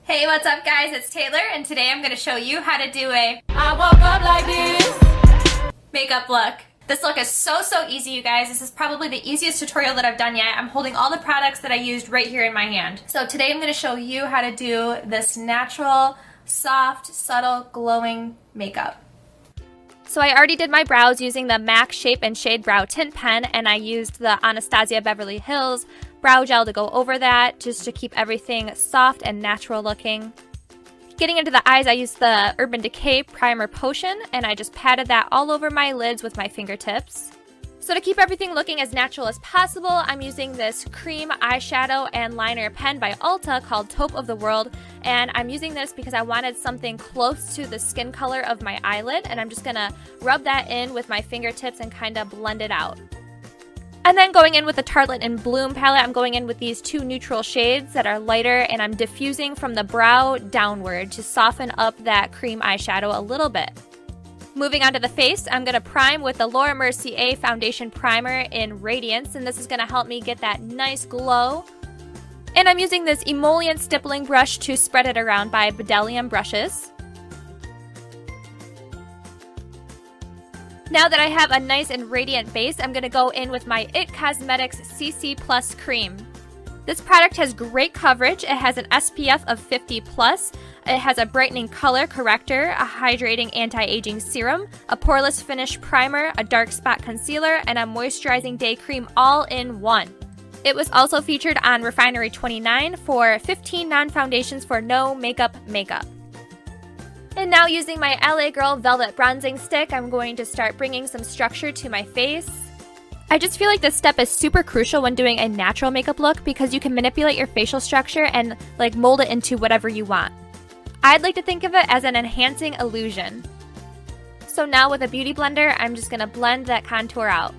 Hey, what's up guys? It's Taylor and today I'm going to show you how to do a I woke up like this makeup look. This look is so easy, you guys. This is probably the easiest tutorial that I've done yet. I'm holding all the products that I used right here in my hand. So today I'm going to show you how to do this natural, soft, subtle, glowing makeup. So I already did my brows using the MAC Shape and Shade Brow Tint Pen, and I used the Anastasia Beverly Hills brow gel to go over that, just to keep everything soft and natural looking. Getting into the eyes, I used the Urban Decay Primer Potion, and I just patted that all over my lids with my fingertips. So to keep everything looking as natural as possible, I'm using this cream eyeshadow and liner pen by Ulta called Taupe of the World, and I'm using this because I wanted something close to the skin color of my eyelid, and I'm just gonna rub that in with my fingertips and kind of blend it out. And then going in with the Tartelette in Bloom palette, I'm going in with these two neutral shades that are lighter, and I'm diffusing from the brow downward to soften up that cream eyeshadow a little bit. Moving on to the face, I'm going to prime with the Laura Mercier Foundation Primer in Radiance, and this is going to help me get that nice glow. And I'm using this emollient stippling brush to spread it around by Bdellium brushes. Now that I have a nice and radiant base, I'm going to go in with my IT Cosmetics CC Plus Cream. This product has great coverage. It has an SPF of 50+. It has a brightening color corrector, a hydrating anti-aging serum, a poreless finish primer, a dark spot concealer, and a moisturizing day cream all in one. It was also featured on Refinery 29 for 15 non-foundations for no makeup. And now using my LA Girl Velvet Bronzing Stick, I'm going to start bringing some structure to my face. I just feel like this step is super crucial when doing a natural makeup look because you can manipulate your facial structure and mold it into whatever you want. I'd like to think of it as an enhancing illusion. So now with a beauty blender, I'm just going to blend that contour out.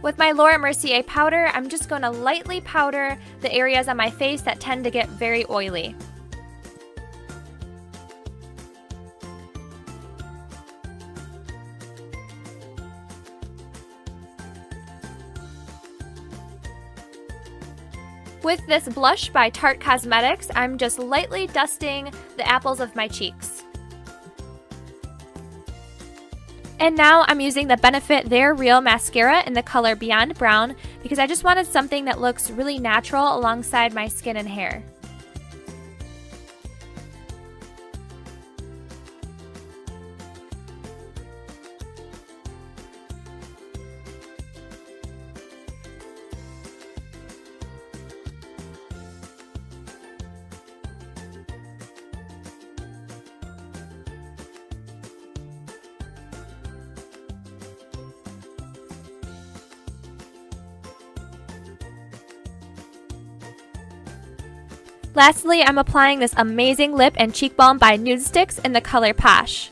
With my Laura Mercier powder, I'm just going to lightly powder the areas on my face that tend to get very oily. With this blush by Tarte Cosmetics, I'm just lightly dusting the apples of my cheeks. And now I'm using the Benefit They're Real mascara in the color Beyond Brown because I just wanted something that looks really natural alongside my skin and hair. Lastly, I'm applying this amazing lip and cheek balm by Nude Sticks in the color Posh.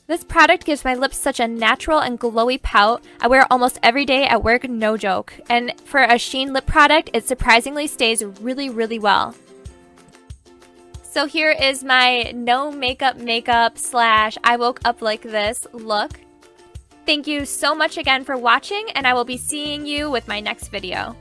This product gives my lips such a natural and glowy pout. I wear it almost every day at work, no joke. And for a sheen lip product, it surprisingly stays really well. So here is my no makeup / I woke up like this look. Thank you so much again for watching, and I will be seeing you with my next video.